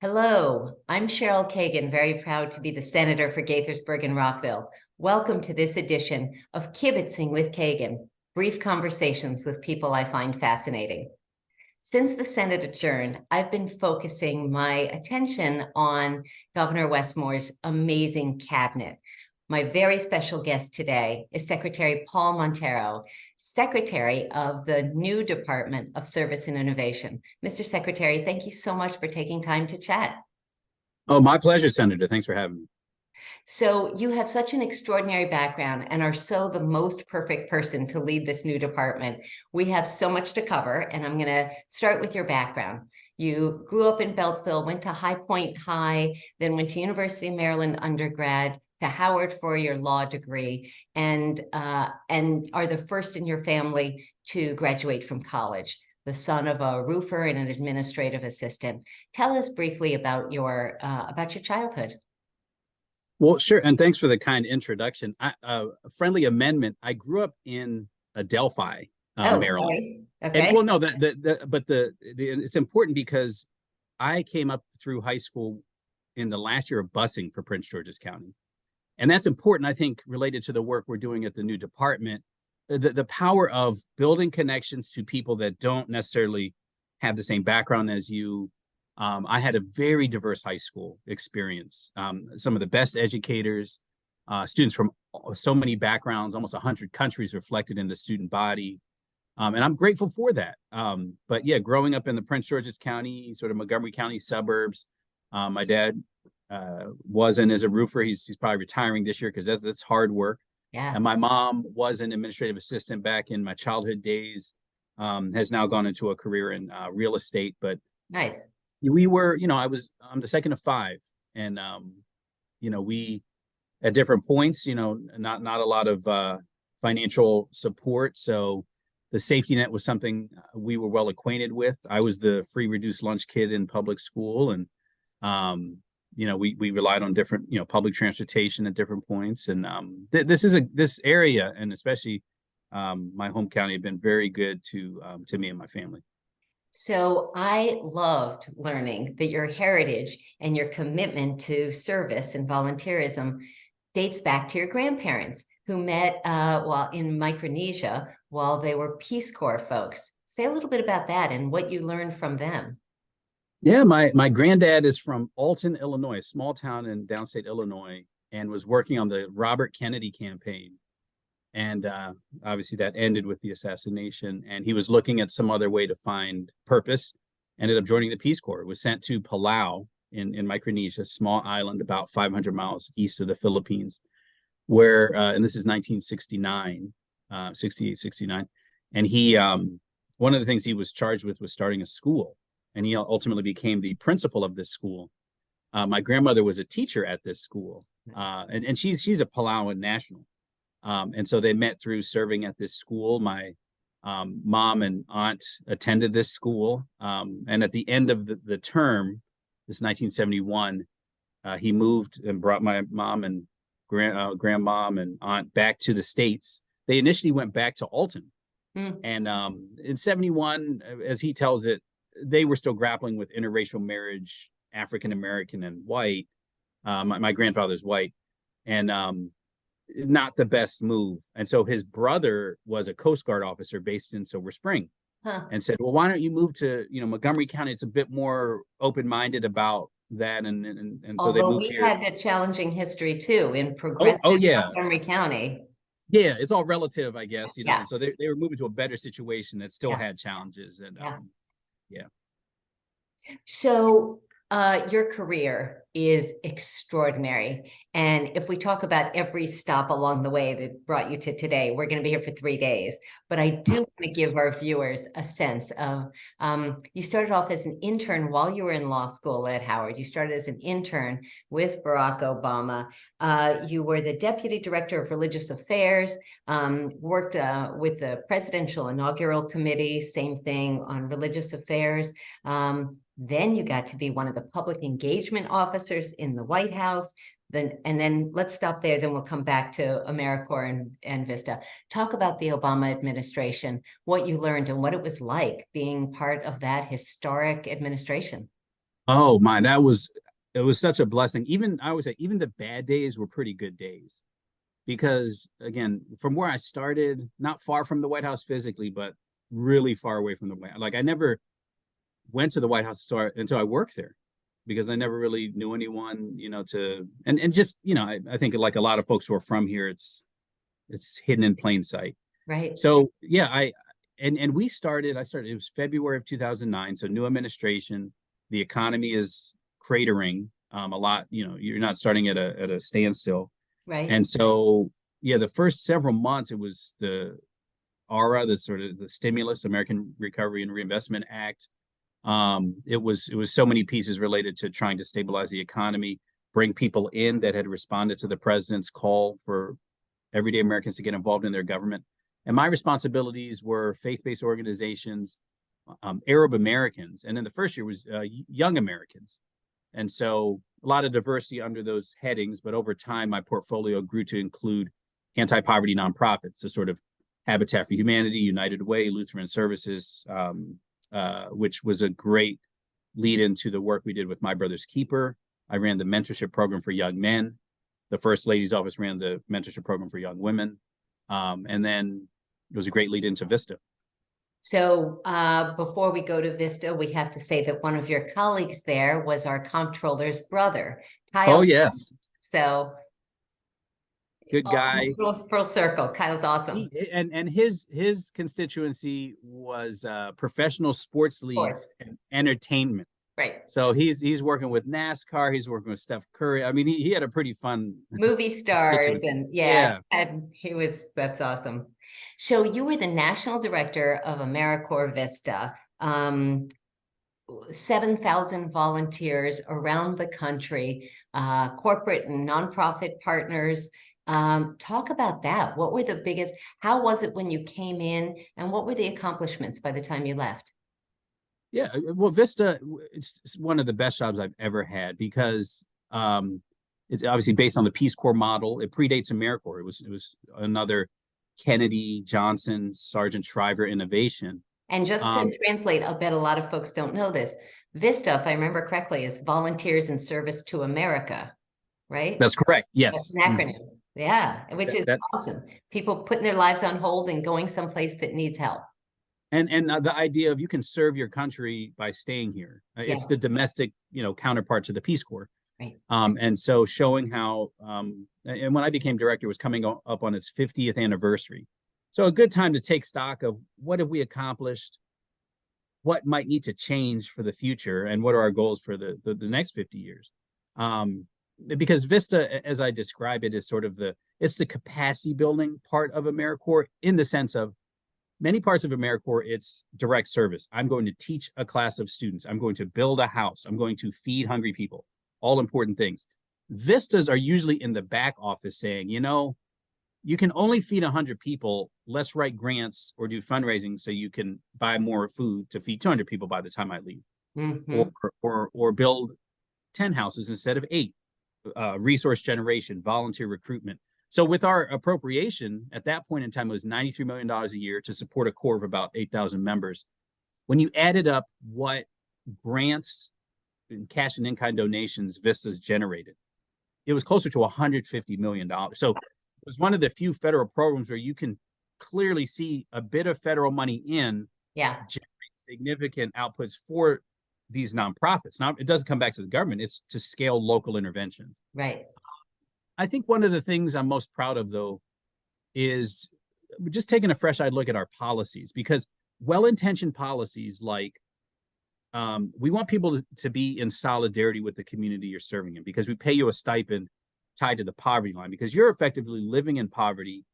Hello, I'm Cheryl Kagan, very proud to be the Senator for Gaithersburg and Rockville. Welcome to this edition of Kibbitzing with Kagan, brief conversations with people I find fascinating. Since the Senate adjourned, I've been focusing my attention on Governor Wes Moore's amazing cabinet. My very special guest today is Secretary Paul Monteiro, Secretary of the new Department of Service and Innovation. Mr. Secretary, thank you so much for taking time to chat. Oh, my pleasure, Senator. Thanks for having me. So you have such an extraordinary background and are so the most perfect person to lead this new department. We have so much to cover, and I'm going to start with your background. You grew up in Beltsville, went to High Point High, then went to University of Maryland undergrad, to Howard for your law degree, and are the first in your family to graduate from college, the son of a roofer and an administrative assistant. Tell us briefly about your childhood. Well, sure, and thanks for the kind introduction. A friendly amendment. I grew up in Adelphi, Maryland. Sorry. Okay. And well, no, it's important because I came up through high school in the last year of busing for Prince George's County. And that's important, I think, related to the work we're doing at the new department, the power of building connections to people that don't necessarily have the same background as you. I had a very diverse high school experience. Some of the best educators, students from so many backgrounds, almost 100 countries reflected in the student body. And I'm grateful for that. But yeah, growing up in the Prince George's County, sort of Montgomery County suburbs, my dad was and is a roofer. He's probably retiring this year because that's hard work. Yeah. And my mom was an administrative assistant back in my childhood days, has now gone into a career in real estate. But nice. We were, I'm the second of five. And, we, at different points, not a lot of financial support. So the safety net was something we were well acquainted with. I was the free reduced lunch kid in public school. And, we relied on different, public transportation at different points. And this area, and especially my home county, have been very good to me and my family. So I loved learning that your heritage and your commitment to service and volunteerism dates back to your grandparents who met while in Micronesia while they were Peace Corps folks. Say a little bit about that and what you learned from them. Yeah, my granddad is from Alton, Illinois, a small town in downstate Illinois, and was working on the Robert Kennedy campaign. And obviously that ended with the assassination. And he was looking at some other way to find purpose, ended up joining the Peace Corps. Was sent to Palau in Micronesia, a small island about 500 miles east of the Philippines, where, and this is 1969, 68, 69. And he, one of the things he was charged with was starting a school. And he ultimately became the principal of this school. My grandmother was a teacher at this school, and she's a Palauan national. And so they met through serving at this school. My mom and aunt attended this school. And at the end of the term, this 1971, he moved and brought my mom and grandmom and aunt back to the States. They initially went back to Alton. And in 71, as he tells it, they were still grappling with interracial marriage, African-American and white. My grandfather's white. And not the best move. And so his brother was a Coast Guard officer based in Silver Spring, and said, well, why don't you move to, Montgomery County? It's a bit more open-minded about that. And so they moved here. We had a challenging history too in progressive Montgomery County. Yeah, it's all relative, I guess, and so they were moving to a better situation that still had challenges. And So your career is extraordinary. And if we talk about every stop along the way that brought you to today, we're going to be here for 3 days. But I do want to give our viewers a sense of, you started off as an intern while you were in law school at Howard. You started as an intern with Barack Obama. You were the deputy director of religious affairs, worked with the presidential inaugural committee, same thing on religious affairs. Then you got to be one of the public engagement officers in the White House. Then let's stop there. Then we'll come back to AmeriCorps and Vista. Talk about the Obama administration, what you learned and what it was like being part of that historic administration. Oh my, it was such a blessing. Even I would say even the bad days were pretty good days because again, from where I started, not far from the White House physically, but really far away from the White House. Like I never went to the White House until I worked there because I never really knew anyone, to and just, I think like a lot of folks who are from here, it's hidden in plain sight. Right. So yeah, I started, it was February of 2009. So new administration, the economy is cratering a lot, you're not starting at a standstill. Right. And so, yeah, the first several months, it was the ARA, the sort of the stimulus, American Recovery and Reinvestment Act. It was so many pieces related to trying to stabilize the economy, bring people in that had responded to the president's call for everyday Americans to get involved in their government. And my responsibilities were faith-based organizations, Arab Americans, and then the first year was young Americans. And so a lot of diversity under those headings, but over time, my portfolio grew to include anti-poverty nonprofits, so sort of Habitat for Humanity, United Way, Lutheran Services, which was a great lead into the work we did with My Brother's Keeper. I ran the mentorship program for young men. The First Lady's office ran the mentorship program for young women. And then it was a great lead into Vista. So before we go to Vista, we have to say that one of your colleagues there was our comptroller's brother, Oh, Kyle. yes. So Good guy. full circle. Kyle's awesome. And his constituency was professional sports leagues Sports. and entertainment. Right. So he's working with NASCAR. He's working with Steph Curry. I mean, he had a pretty fun Movie stars and yeah. and that's awesome. So you were the national director of AmeriCorps Vista, 7,000 volunteers around the country, corporate and nonprofit partners. Talk about that. What were the biggest, how was it when you came in, and what were the accomplishments by the time you left? Yeah, well, Vista, it's one of the best jobs I've ever had because it's obviously based on the Peace Corps model. It predates AmeriCorps. It was another Kennedy, Johnson, Sergeant Shriver innovation. And just to translate, I'll bet a lot of folks don't know this. VISTA, if I remember correctly, is Volunteers in Service to America, right? That's correct. That's Yes. an acronym. Yeah, which is awesome. People putting their lives on hold and going someplace that needs help. And the idea of you can serve your country by staying here. It's the domestic, counterpart to the Peace Corps. Right. And so showing how, and when I became director, it was coming up on its 50th anniversary. So a good time to take stock of what have we accomplished, what might need to change for the future, and what are our goals for the next 50 years. Because Vista, as I describe it, is sort of it's the capacity building part of AmeriCorps in the sense of many parts of AmeriCorps, it's direct service. I'm going to teach a class of students. I'm going to build a house. I'm going to feed hungry people. All important things. Vistas are usually in the back office saying, you can only feed 100 people. Let's write grants or do fundraising so you can buy more food to feed 200 people by the time I leave. Mm-hmm. Or build 10 houses instead of 8. Resource generation, volunteer recruitment. So with our appropriation at that point in time, it was $93 million a year to support a core of about 8,000 members. When you added up what grants and cash and in-kind donations Vistas generated, it was closer to $150 million. So it was one of the few federal programs where you can clearly see a bit of federal money generate significant outputs for these nonprofits. Now, it doesn't come back to the government. It's to scale local interventions. Right. I think one of the things I'm most proud of, though, is just taking a fresh-eyed look at our policies, because well-intentioned policies like we want people to be in solidarity with the community you're serving in, because we pay you a stipend tied to the poverty line, because you're effectively living in poverty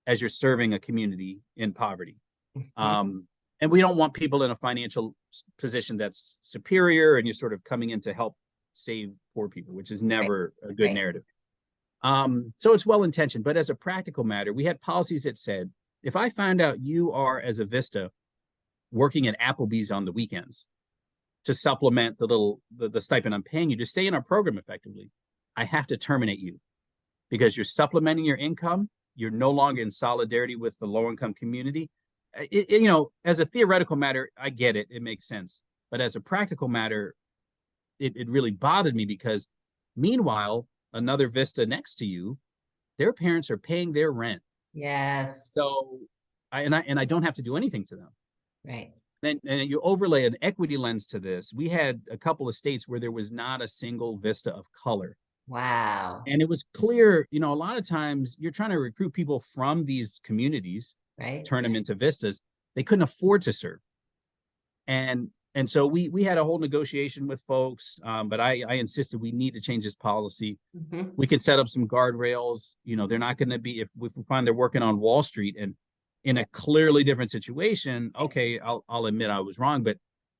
as you're serving a community in poverty. Mm-hmm. And we don't want people in a financial position that's superior and you're sort of coming in to help save poor people, which is never a good narrative. So it's well-intentioned, but as a practical matter, we had policies that said, if I find out you are, as a Vista, working at Applebee's on the weekends to supplement the stipend I'm paying you to stay in our program effectively, I have to terminate you because you're supplementing your income. You're no longer in solidarity with the low-income community. As a theoretical matter, I get it. It makes sense. But as a practical matter, it really bothered me because meanwhile, another Vista next to you, their parents are paying their rent. Yes. So I don't have to do anything to them. Right. And you overlay an equity lens to this. We had a couple of states where there was not a single Vista of color. Wow. And it was clear, a lot of times you're trying to recruit people from these communities, Right. turn them into Vistas. They couldn't afford to serve. And so we had a whole negotiation with folks, but I insisted we need to change this policy. Mm-hmm. We could set up some guardrails. They're not going to be, if we find they're working on Wall Street and in a clearly different situation, okay, I'll admit I was wrong, but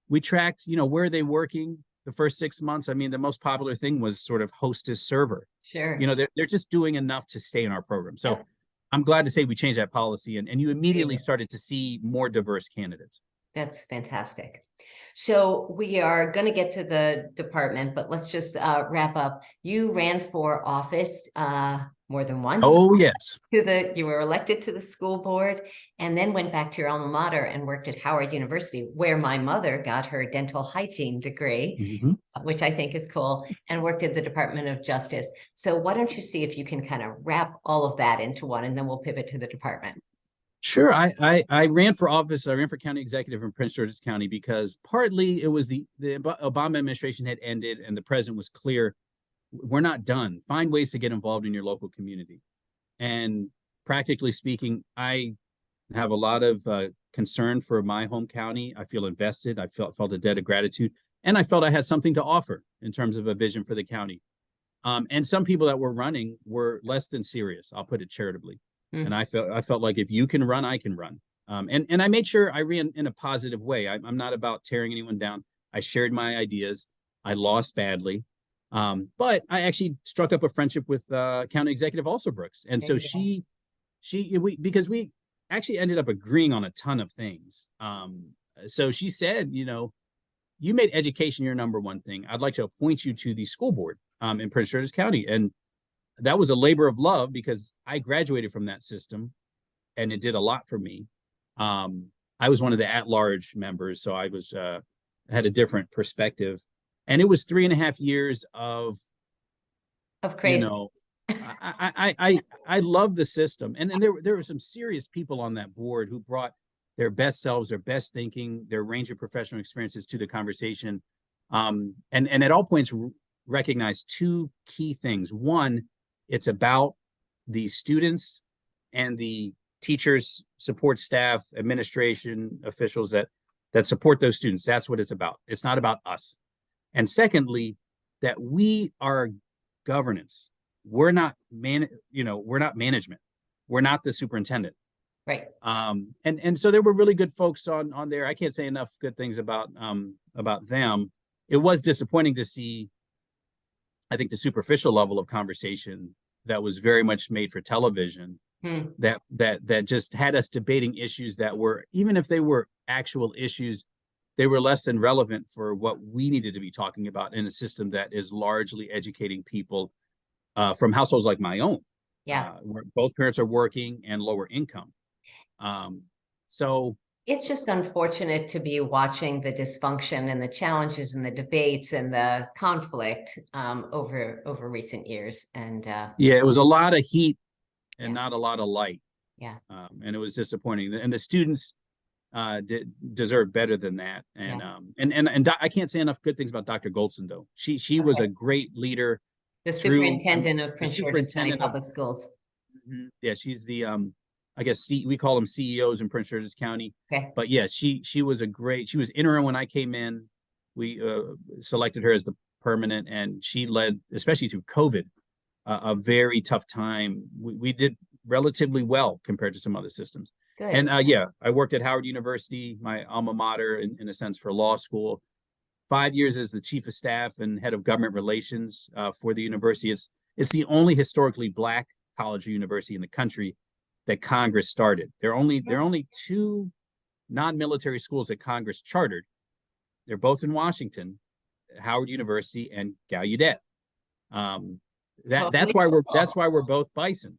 we tracked, where are they working the first 6 months? I mean, the most popular thing was sort of hostess server. Sure. They're just doing enough to stay in our program. So Yeah. I'm glad to say we changed that policy, and you immediately started to see more diverse candidates. That's fantastic. So we are going to get to the department, but let's just wrap up. You ran for office more than once. Oh, yes. You were elected to the school board and then went back to your alma mater and worked at Howard University, where my mother got her dental hygiene degree, which I think is cool, and worked at the Department of Justice. So why don't you see if you can kind of wrap all of that into one, and then we'll pivot to the department. Sure. I ran for office. I ran for county executive in Prince George's County because partly it was the Obama administration had ended and the president was clear, we're not done. Find ways to get involved in your local community. And practically speaking, I have a lot of concern for my home county. I feel invested. I felt a debt of gratitude. And I felt I had something to offer in terms of a vision for the county. And some people that were running were less than serious. I'll put it charitably. And I felt like if you can run, I can run. And I made sure I ran in a positive way. I'm not about tearing anyone down. I shared my ideas. I lost badly. But I actually struck up a friendship with County Executive also Brooks. And so because we actually ended up agreeing on a ton of things. So she said, you made education your number one thing. I'd like to appoint you to the school board in Prince George's County. And that was a labor of love because I graduated from that system and it did a lot for me. I was one of the at-large members, so I was had a different perspective. And it was 3.5 years of crazy. I love the system. And there were some serious people on that board who brought their best selves, their best thinking, their range of professional experiences to the conversation. And at all points recognize two key things. One, it's about the students and the teachers, support staff, administration officials that support those students. That's what it's about. It's not about us. And secondly, that we are governance. We're not we're not management. We're not the superintendent. Right. And so there were really good folks on there. I can't say enough good things about them. It was disappointing to see, I think, the superficial level of conversation that was very much made for television, that just had us debating issues that were, even if they were actual issues, they were less than relevant for what we needed to be talking about in a system that is largely educating people from households like my own, where both parents are working and lower income. So it's just unfortunate to be watching the dysfunction and the challenges and the debates and the conflict over recent years. And it was a lot of heat and not a lot of light. Yeah. And it was disappointing. And the students deserve better than that. And and I can't say enough good things about Dr. Goldson, though. She was a great leader. The superintendent of Prince George's County Public Schools. Yeah, she's the I guess we call them CEOs in Prince George's County. Okay. But yeah, she was interim when I came in. We selected her as the permanent, and she led, especially through COVID, a very tough time. We did relatively well compared to some other systems. Good. And I worked at Howard University, my alma mater, in a sense, for law school. 5 years as the chief of staff and head of government relations for the university. It's the only historically Black college or university in the country that Congress started. There are only two non-military schools that Congress chartered. They're both in Washington, Howard University and Gallaudet. That's why we're both Bison,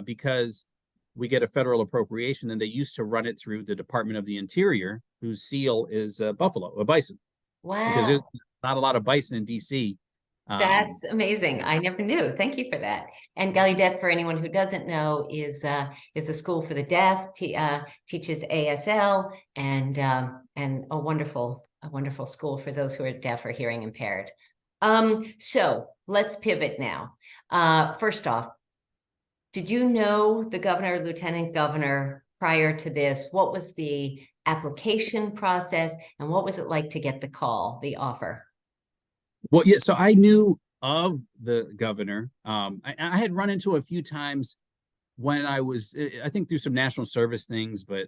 because we get a federal appropriation, and they used to run it through the Department of the Interior, whose seal is a bison. Wow. Because not a lot of bison in DC. That's amazing. I never knew. Thank you for that. And Gallaudet, for anyone who doesn't know, is the school for the deaf. Teaches ASL and a wonderful school for those who are deaf or hearing impaired. So let's pivot now. First off, did you know the governor, lieutenant governor prior to this? What was the application process, and what was it like to get the call, the offer? Well, yeah, so I knew of the governor. I had run into a few times when I was, I think, through some national service things, but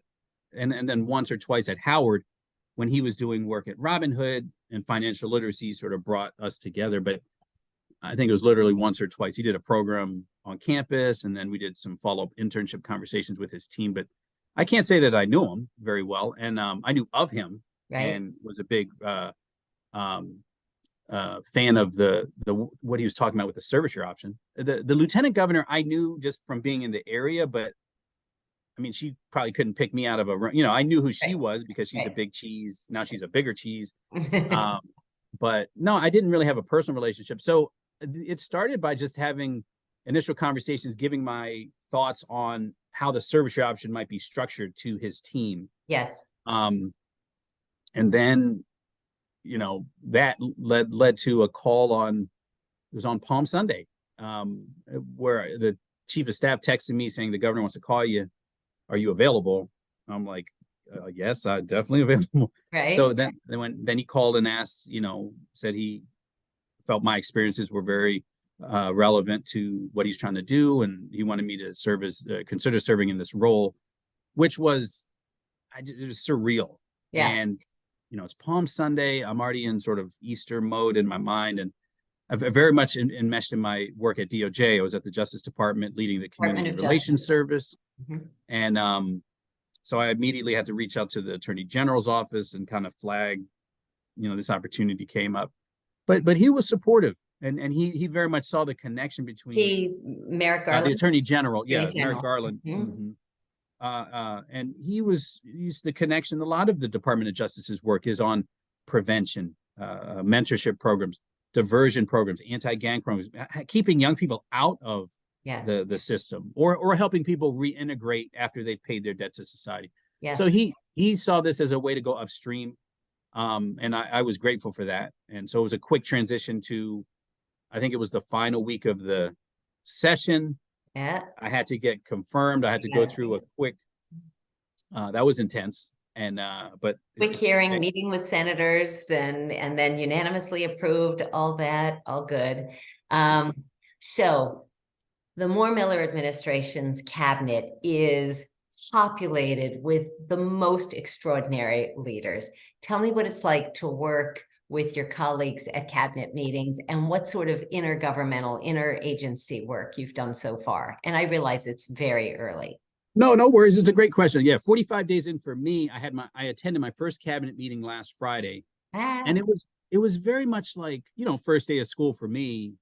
and then once or twice at Howard when he was doing work at Robin Hood, and financial literacy sort of brought us together. But I think it was literally once or twice. He did a program on campus, and then we did some follow-up internship conversations with his team. But I can't say that I knew him very well, and I knew of him, Right. and was a big fan of the what he was talking about with the service year option. The lieutenant governor I knew just from being in the area, but I mean, she probably couldn't pick me out of a, I knew who she was because she's a big cheese. Now she's a bigger cheese. But no, I didn't really have a personal relationship. So it started by just having initial conversations, giving my thoughts on how the service year option might be structured to his team. Yes. And then, that led to a call it was on Palm Sunday, where the chief of staff texted me saying the governor wants to call you. Are you available? I'm like, yes, I'm definitely available. Right. So then he called and asked, said he felt my experiences were very relevant to what he's trying to do, and he wanted me to consider serving in this role, which was, it was surreal. Yeah. And it's Palm Sunday. I'm already in sort of Easter mode in my mind, and I've very much enmeshed in my work at DOJ. I was at the Justice Department leading the Community Relations Service. Mm-hmm. And so I immediately had to reach out to the Attorney General's office and kind of flag, this opportunity came up. But he was supportive, and he very much saw the connection between Merrick Garland, the Attorney General. Attorney General. Merrick Garland. Mm-hmm. And he's the connection. A lot of the Department of Justice's work is on prevention, mentorship programs, diversion programs, anti-gang programs, keeping young people out of the system, or helping people reintegrate after they've paid their debt to society. Yes. So he saw this as a way to go upstream. And I was grateful for that. And so it was a quick transition to, I think it was the final week of the session. Yeah. I had to get confirmed. I had to go through a quick, that was intense. And, but quick hearing, meeting with senators, and then unanimously approved, all that, all good. So the Moore-Miller administration's cabinet is populated with the most extraordinary leaders. Tell me what it's like to work with your colleagues at cabinet meetings, and what sort of intergovernmental, interagency work you've done so far. And I realize it's very early. No worries. It's a great question. Yeah, 45 days in for me, I attended my first cabinet meeting last Friday, and it was very much like, first day of school for me,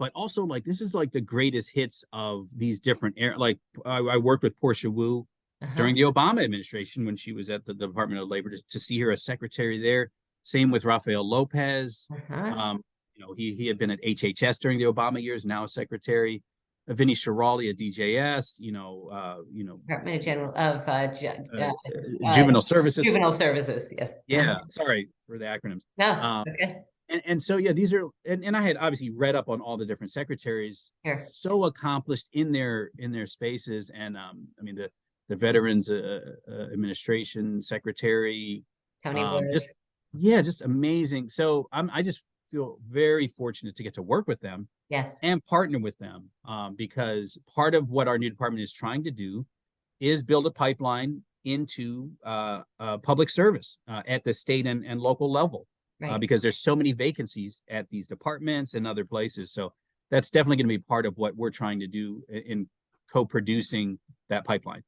but also like, this is like the greatest hits of these different like I worked with Portia Wu during the Obama administration when she was at the Department of Labor to see her as secretary there. Same with Rafael Lopez. He had been at HHS during the Obama years, now a secretary. Vinny Shirali at DJS, Department of Juvenile Services. Juvenile Services, yeah. Yeah, sorry for the acronyms. No, okay. And so, yeah, these are, and I had obviously read up on all the different secretaries, so accomplished in their spaces. And I mean, the Veterans Administration Secretary, Tony Woods. Just amazing. So I just feel very fortunate to get to work with them. Yes. And partner with them, because part of what our new department is trying to do is build a pipeline into public service at the state and local level, because there's so many vacancies at these departments and other places. So that's definitely going to be part of what we're trying to do in co-producing that pipeline.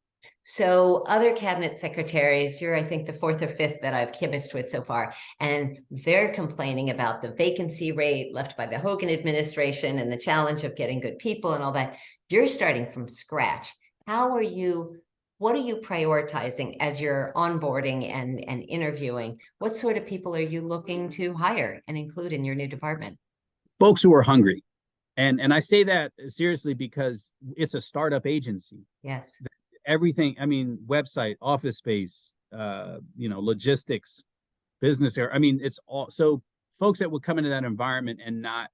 So other cabinet secretaries, you're, I think, the fourth or fifth that I've kibbitzed with so far, and they're complaining about the vacancy rate left by the Hogan administration and the challenge of getting good people and all that. You're starting from scratch. How are you what are you prioritizing as you're onboarding and interviewing? What sort of people are you looking to hire and include in your new department? Folks who are hungry. And I say that seriously because it's a startup agency. Yes. Everything, I mean, website, office space, logistics, business area. I mean, it's all, so folks that would come into that environment and not,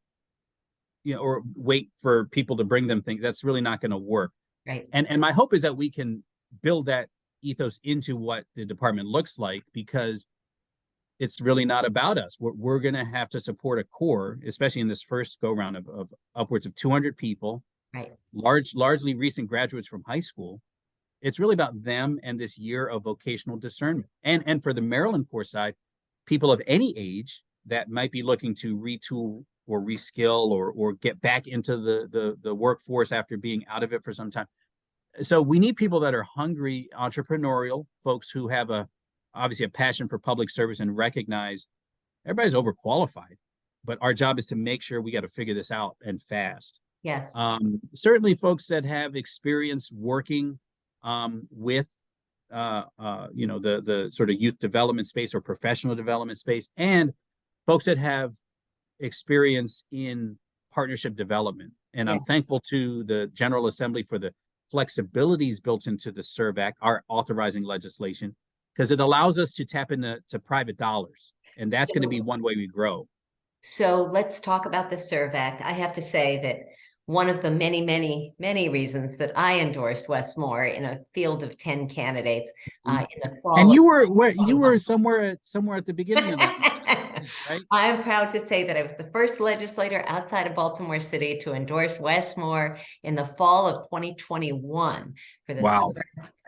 or wait for people to bring them things, that's really not going to work. Right. And my hope is that we can build that ethos into what the department looks like, because it's really not about us. We're going to have to support a core, especially in this first go round of upwards of 200 people, right? Largely recent graduates from high school. It's really about them and this year of vocational discernment. And for the Maryland core side, people of any age that might be looking to retool or reskill or get back into the workforce after being out of it for some time. So we need people that are hungry, entrepreneurial, folks who have obviously a passion for public service and recognize everybody's overqualified, but our job is to make sure we got to figure this out and fast. Yes. Certainly folks that have experience working with the sort of youth development space or professional development space, and folks that have experience in partnership development. And I'm thankful to the General Assembly for the flexibilities built into the SERV Act, our authorizing legislation, because it allows us to tap into private dollars. And that's going to be one way we grow. So let's talk about the SERV Act. I have to say that one of the many, many, many reasons that I endorsed Wes Moore in a field of 10 candidates in the fall. And you were somewhere at the beginning of the right? I'm proud to say that I was the first legislator outside of Baltimore City to endorse Wes Moore in the fall of 2021 for the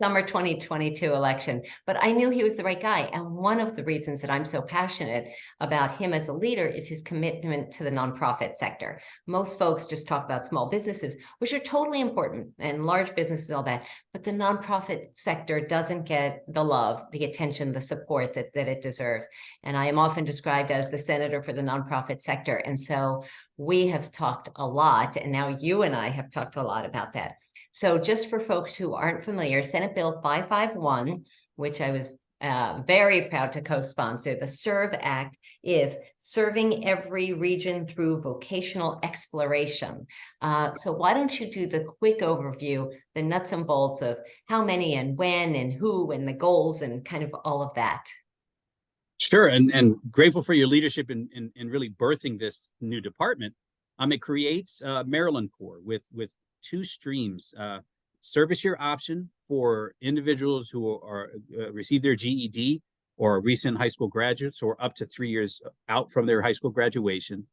summer 2022 election. But I knew he was the right guy. And one of the reasons that I'm so passionate about him as a leader is his commitment to the nonprofit sector. Most folks just talk about small businesses, which are totally important, and large businesses, all that. But the nonprofit sector doesn't get the love, the attention, the support that it deserves. And I am often described as the senator for the nonprofit sector. And so we have talked a lot, and now you and I have talked a lot about that. So just for folks who aren't familiar, Senate Bill 551, which I was very proud to co-sponsor, the SERV Act is serving every region through vocational exploration. So why don't you do the quick overview, the nuts and bolts of how many and when and who and the goals and kind of all of that. Sure, and grateful for your leadership in really birthing this new department. It creates Maryland Core with two streams: service year option for individuals who are receive their GED or are recent high school graduates or up to 3 years out from their high school graduation.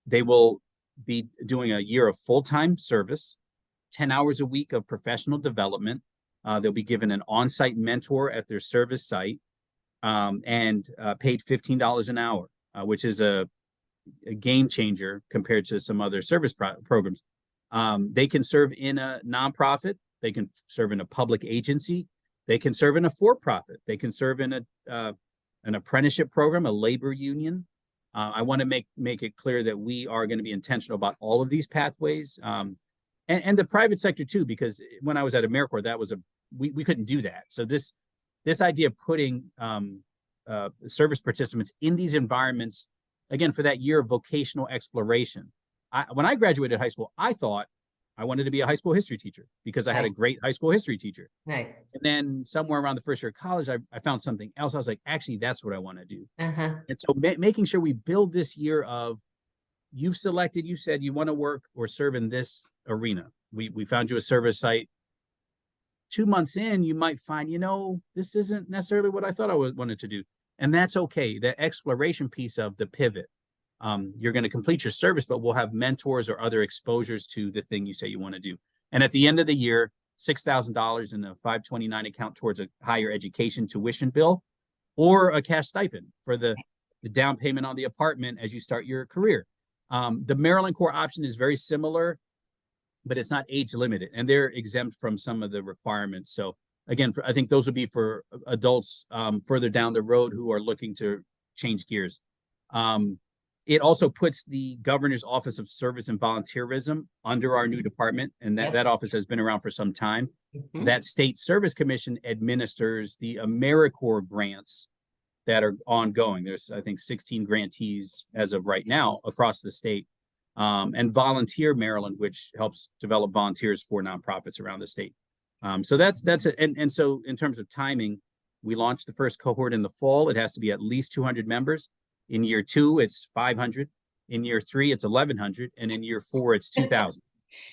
They will be doing a year of full-time service, 10 hours a week of professional development. They'll be given an on-site mentor at their service site. And paid $15 an hour, which is a game changer compared to some other service programs. They can serve in a nonprofit. They can serve in a public agency. They can serve in a for-profit. They can serve in an apprenticeship program, a labor union. I want to make it clear that we are going to be intentional about all of these pathways, and the private sector too, because when I was at AmeriCorps, that was we couldn't do that. So this idea of putting service participants in these environments, again, for that year of vocational exploration. When I graduated high school, I thought I wanted to be a high school history teacher because I had a great high school history teacher. Nice. And then somewhere around the first year of college, I found something else. I was like, actually, that's what I want to do. And so making sure we build this year of, you said you want to work or serve in this arena. We found you a service site. 2 months in, you might find, this isn't necessarily what I thought I wanted to do. And that's okay. The exploration piece of the pivot. You're going to complete your service, but we'll have mentors or other exposures to the thing you say you want to do. And at the end of the year, $6,000 in a 529 account towards a higher education tuition bill, or a cash stipend for the down payment on the apartment as you start your career. The Maryland Core option is very similar, but it's not age limited, and they're exempt from some of the requirements. So again, I think those would be for adults further down the road who are looking to change gears. It also puts the Governor's Office of Service and Volunteerism under our new department, and that office has been around for some time. Mhm. That state service commission administers the AmeriCorps grants that are ongoing. There's, I think, 16 grantees as of right now across the state. And Volunteer Maryland, which helps develop volunteers for nonprofits around the state. So that's it. And so in terms of timing, we launched the first cohort in the fall. It has to be at least 200 members. In year 2, it's 500. In year 3, it's 1,100. And in year 4, it's 2,000.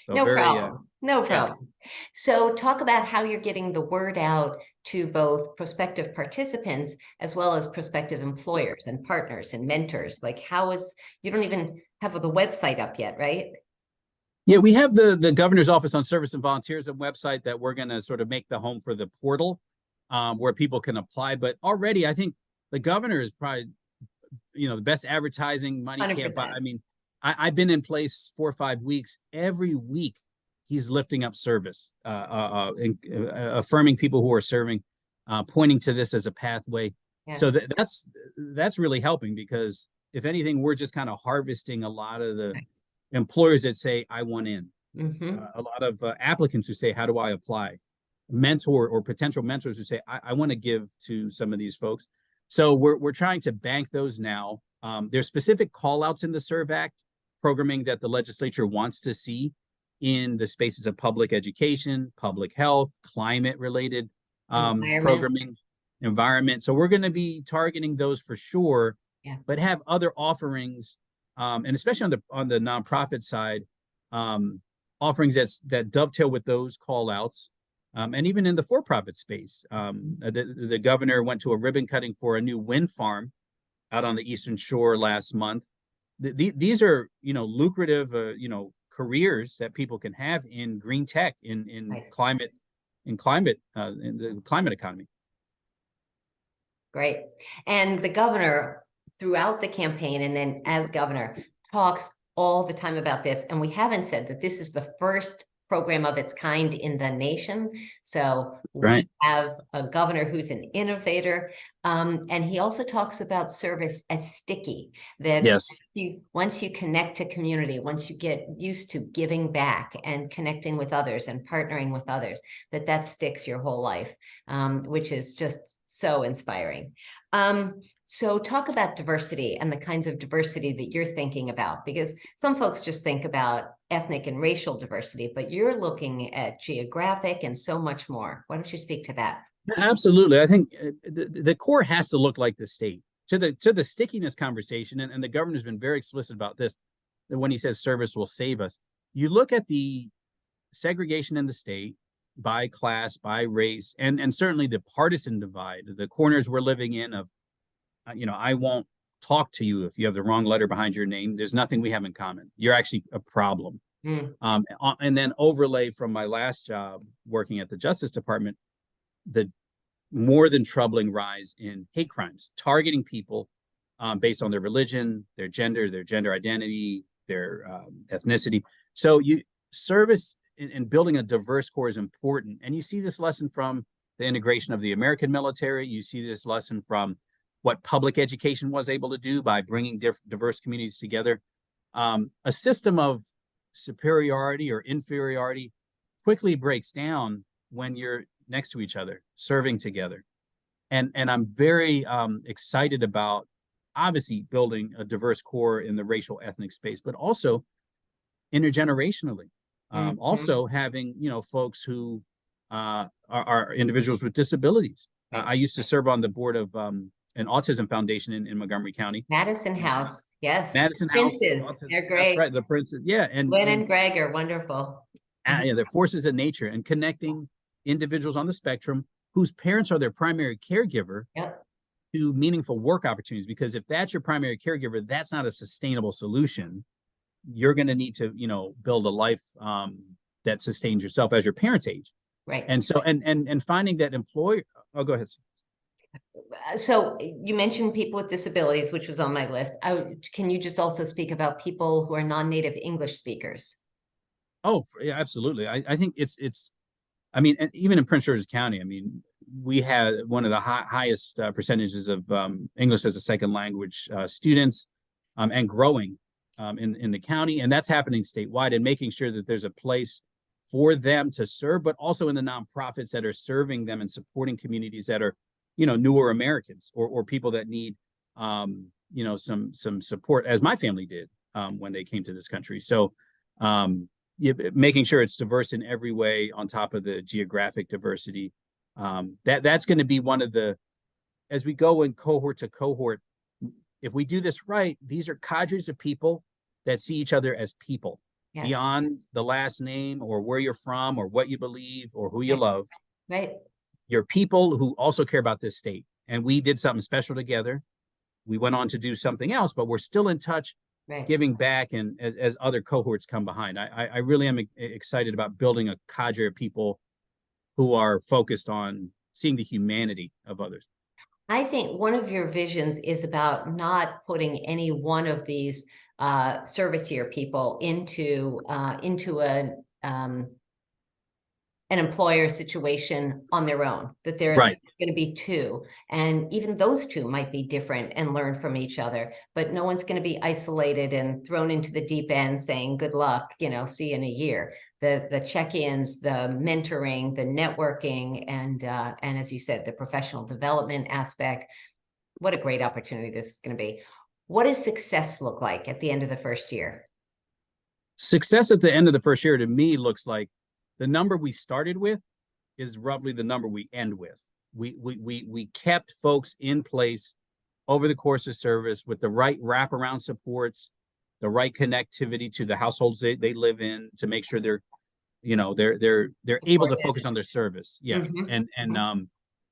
So No very, problem. No yeah. problem. So talk about how you're getting the word out to both prospective participants as well as prospective employers and partners and mentors. Like you don't even have the website up yet, right? Yeah, we have the governor's office on Service and Volunteerism website that we're going to sort of make the home for the portal where people can apply. But already, I think the governor is probably, the best advertising money can't buy. 100%. I mean, I've been in place 4 or 5 weeks. Every week, he's lifting up service, affirming people who are serving, pointing to this as a pathway. Yes. So that's really helping, because if anything, we're just kind of harvesting a lot of the employers that say, I want in. A lot of applicants who say, how do I apply? Mentor or potential mentors who say, I want to give to some of these folks. So we're trying to bank those now. There's specific call outs in the SERV Act programming that the legislature wants to see in the spaces of public education, public health, climate related programming, environment. So we're going to be targeting those for sure, but have other offerings, and especially on the nonprofit side, offerings that dovetail with those call outs. And even in the for-profit space, the governor went to a ribbon cutting for a new wind farm out on the Eastern Shore last month. These are, lucrative, careers that people can have in green tech, in climate, in the climate economy. Great. And the governor, throughout the campaign and then as governor, talks all the time about this. And we haven't said that this is the first program of its kind in the nation. So we have a governor who's an innovator. And he also talks about service as sticky, that once you connect to community, once you get used to giving back and connecting with others and partnering with others, that sticks your whole life, which is just so inspiring. So talk about diversity and the kinds of diversity that you're thinking about, because some folks just think about ethnic and racial diversity, but you're looking at geographic and so much more. Why don't you speak to that? Absolutely. I think the core has to look like the state. To the stickiness conversation, and the governor's been very explicit about this, that when he says service will save us, you look at the segregation in the state by class, by race, and certainly the partisan divide, the corners we're living in of, I won't talk to you if you have the wrong letter behind your name. There's nothing we have in common. You're actually a problem. And then overlay from my last job working at the Justice Department, the more than troubling rise in hate crimes, targeting people based on their religion, their gender identity, their ethnicity. So service in building a diverse core is important. And you see this lesson from the integration of the American military. You see this lesson from what public education was able to do by bringing diverse communities together. A system of superiority or inferiority quickly breaks down when you're next to each other, serving together. And I'm very excited about obviously building a diverse core in the racial ethnic space, but also intergenerationally. Also having, folks who are individuals with disabilities. I used to serve on the board of an autism foundation in Montgomery County. Madison House, yes. Madison Princes, House. they're great. That's right, the Princes, yeah. And Lynn and Greg are wonderful. They're forces of nature, and connecting individuals on the spectrum whose parents are their primary caregiver to meaningful work opportunities. Because if that's your primary caregiver, that's not a sustainable solution. You're going to need to, build a life that sustains yourself as your parents age. Right. And so, and finding that employer. Oh, go ahead. So you mentioned people with disabilities, which was on my list. Can you just also speak about people who are non-native English speakers? Oh, yeah, absolutely. I think it's, and even in Prince George's County, we had one of the highest percentages of English as a second language students and growing in the county. And that's happening statewide, and making sure that there's a place for them to serve, but also in the nonprofits that are serving them and supporting communities that are, newer Americans or people that need, some support, as my family did when they came to this country. So making sure it's diverse in every way on top of the geographic diversity. That's going to be one of the, as we go in cohort to cohort, if we do this right, these are cadres of people that see each other as people. Yes, beyond the last name or where you're from or what you believe or who you love. Right. You're people who also care about this state. And we did something special together. We went on to do something else, but we're still in touch, giving back, and as other cohorts come behind. I really am excited about building a cadre of people who are focused on seeing the humanity of others. I think one of your visions is about not putting any one of these service year people into an employer situation on their own, that they're going to be two, and even those two might be different and learn from each other, but no one's going to be isolated and thrown into the deep end saying good luck, see you in a year. The check-ins, the mentoring, the networking, and as you said, the professional development aspect. What a great opportunity this is going to be. What does success look like at the end of the first year? Success at the end of the first year to me looks like the number we started with is roughly the number we end with. We kept folks in place over the course of service with the right wraparound supports, the right connectivity to the households they live in, to make sure they're able to focus on their service. Yeah. And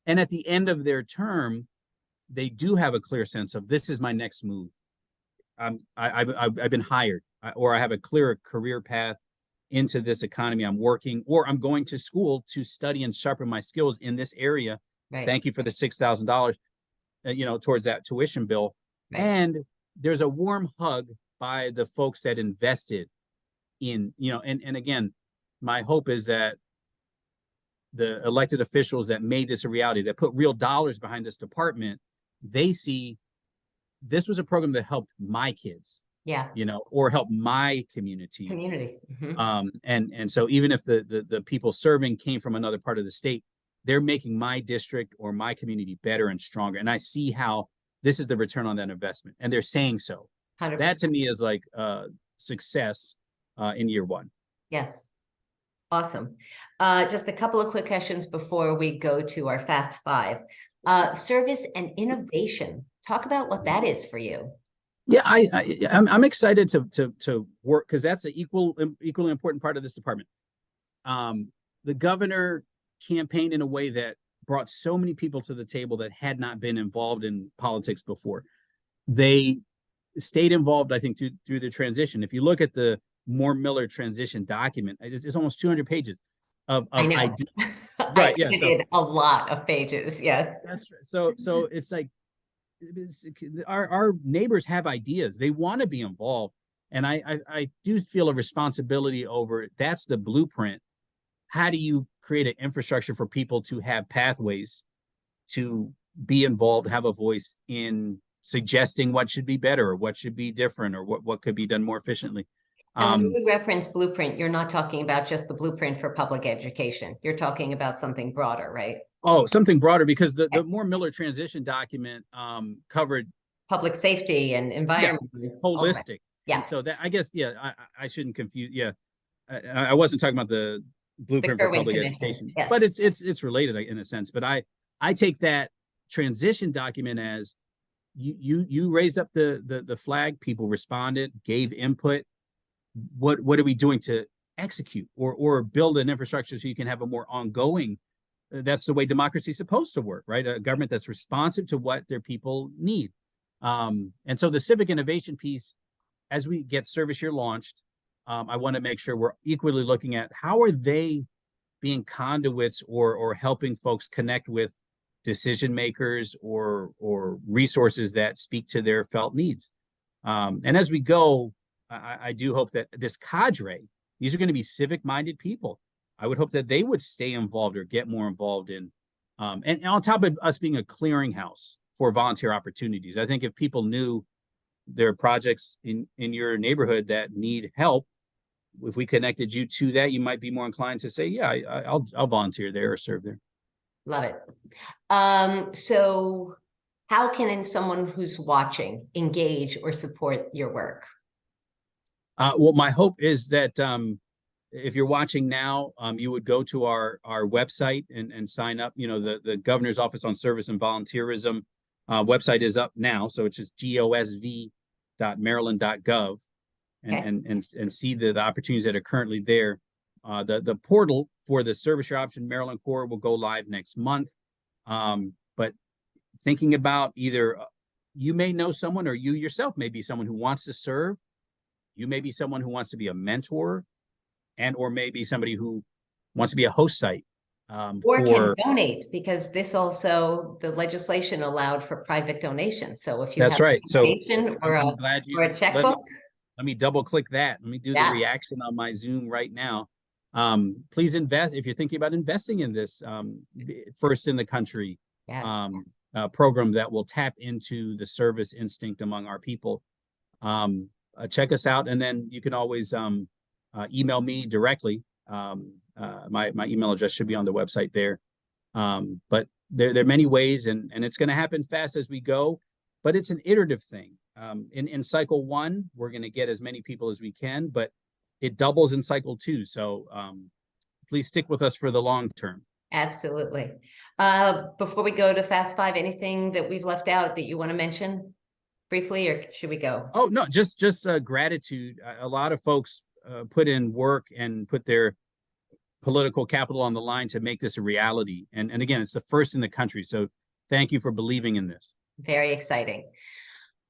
at the end of their term, they do have a clear sense of, this is my next move. I've been hired, or I have a clear career path into this economy. I'm working, or I'm going to school to study and sharpen my skills in this area. Thank you for the $6,000, towards that tuition bill. And there's a warm hug by the folks that invested in, and again, my hope is that the elected officials that made this a reality, that put real dollars behind this department, they see this was a program that helped my kids, or help my community. And so even if the people serving came from another part of the state, they're making my district or my community better and stronger. And I see how this is the return on that investment. And they're saying so. 100%. That to me is like success in year one. Yes. Awesome. Just a couple of quick questions before we go to our Fast Five. Service and innovation. Talk about what that is for you. Yeah, I'm excited to work, because that's an equally important part of this department. The governor campaigned in a way that brought so many people to the table that had not been involved in politics before. They stayed involved, I think, through the transition. If you look at the Moore-Miller transition document, it's almost 200 pages of ideas. Right, yeah. So a lot of pages, yes. That's right. So it's like, our neighbors have ideas. They want to be involved. And I do feel a responsibility over, that's the blueprint. How do you create an infrastructure for people to have pathways to be involved, have a voice in suggesting what should be better or what should be different or what could be done more efficiently? And when you reference blueprint, you're not talking about just the blueprint for public education. You're talking about something broader, right? Oh, something broader, because the Moore-Miller transition document covered public safety and environment. Holistic. Yeah. And so that, I guess, I shouldn't confuse. Yeah. I wasn't talking about the blueprint for public education, but it's related in a sense. But I take that transition document as you raised up the flag, people responded, gave input. What are we doing to execute or build an infrastructure so you can have a more ongoing? That's the way democracy is supposed to work, right? A government that's responsive to what their people need. And so the civic innovation piece, as we get service year launched, I want to make sure we're equally looking at how are they being conduits or helping folks connect with decision makers or resources that speak to their felt needs. And as we go, I do hope that this cadre, these are going to be civic-minded people. I would hope that they would stay involved or get more involved in, and on top of us being a clearinghouse for volunteer opportunities. I think if people knew there are projects in your neighborhood that need help, if we connected you to that, you might be more inclined to say, yeah, I'll volunteer there or serve there. Love it. So how can someone who's watching engage or support your work? Well, my hope is that if you're watching now, you would go to our website and sign up. You know, the Governor's Office on Service and Volunteerism website is up now, so it's just gosv.maryland.gov, and see the opportunities that are currently there. The portal for the Service Your Option Maryland Corps will go live next month. But thinking about either you may know someone, or you yourself may be someone who wants to serve. You may be someone who wants to be a mentor, and or maybe somebody who wants to be a host site. Or can donate, because this also, the legislation allowed for private donations. So if you That's have right. a So donation or a checkbook. Let me double click that. Let me do the reaction on my Zoom right now. Please invest if you're thinking about investing in this first in the country program that will tap into the service instinct among our people. Check us out, and then you can always email me directly. My email address should be on the website there. But there are many ways, and it's going to happen fast as we go, but it's an iterative thing. In cycle 1, we're going to get as many people as we can, but it doubles in cycle 2. So please stick with us for the long term. Absolutely. Before we go to Fast 5, anything that we've left out that you want to mention briefly, or should we go? Oh, no, just gratitude. A lot of folks put in work and put their political capital on the line to make this a reality. And again, it's the first in the country. So thank you for believing in this. Very exciting.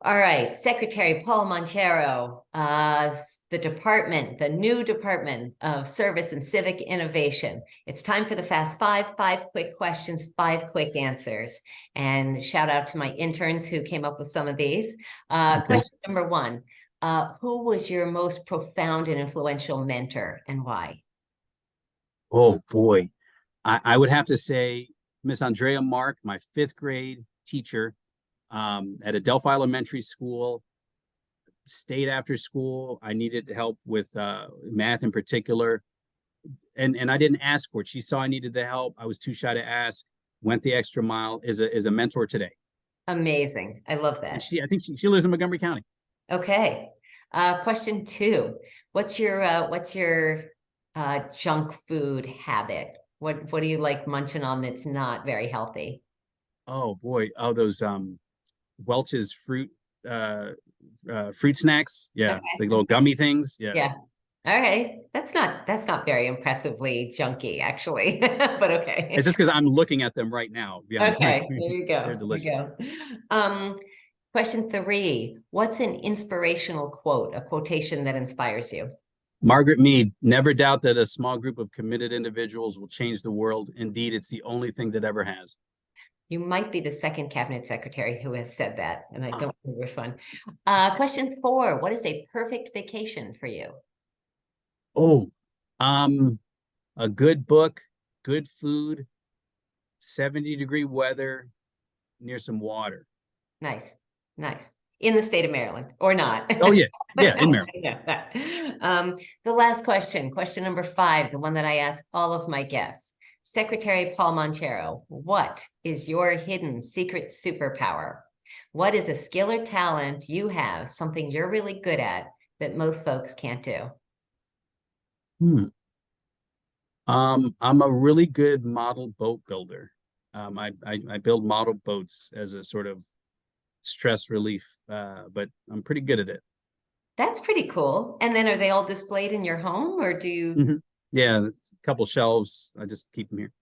All right, Secretary Paul Monteiro, the new Department of Service and Civic Innovation. It's time for the Fast 5, 5 quick questions, 5 quick answers. And shout out to my interns who came up with some of these. Question number 1, who was your most profound and influential mentor, and why? Oh boy, I would have to say Miss Andrea Mark, my 5th grade teacher at Adelphi Elementary School. Stayed after school. I needed help with math in particular, and I didn't ask for it. She saw I needed the help. I was too shy to ask. Went the extra mile. Is a mentor today. Amazing. I love that. I think she lives in Montgomery County. Okay. Question 2. What's your junk food habit? What do you like munching on that's not very healthy? Oh boy. Oh, those Welch's fruit snacks. Yeah. Okay. The little gummy things. Yeah. Yeah. All right. That's not very impressively junky, actually, but okay. It's just because I'm looking at them right now. Yeah. Okay. There you go. They're delicious. There you go. Question 3. What's an inspirational quote, a quotation that inspires you? Margaret Mead, never doubt that a small group of committed individuals will change the world. Indeed, it's the only thing that ever has. You might be the 2nd cabinet secretary who has said that, and I don't know which one. Question 4, what is a perfect vacation for you? Oh, a good book, good food, 70-degree weather, near some water. Nice. In the state of Maryland, or not? Oh yeah, in Maryland. The last question number 5, the one that I ask all of my guests. Secretary Paul Monteiro, what is your hidden secret superpower? What is a skill or talent you have, something you're really good at that most folks can't do? I'm a really good model boat builder. I build model boats as a sort of stress relief, but I'm pretty good at it. That's pretty cool. And then are they all displayed in your home, or do you? Yeah, a couple shelves. I just keep them here.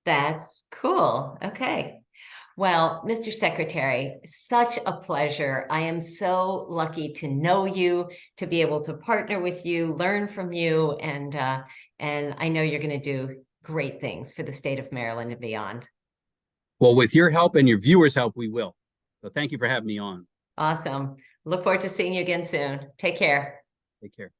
That's cool. Okay. Well, Mr. Secretary, such a pleasure. I am so lucky to know you, to be able to partner with you, learn from you, and I know you're going to do great things for the state of Maryland and beyond. Well, with your help and your viewers' help, we will. So thank you for having me on. Awesome. Look forward to seeing you again soon. Take care. Take care.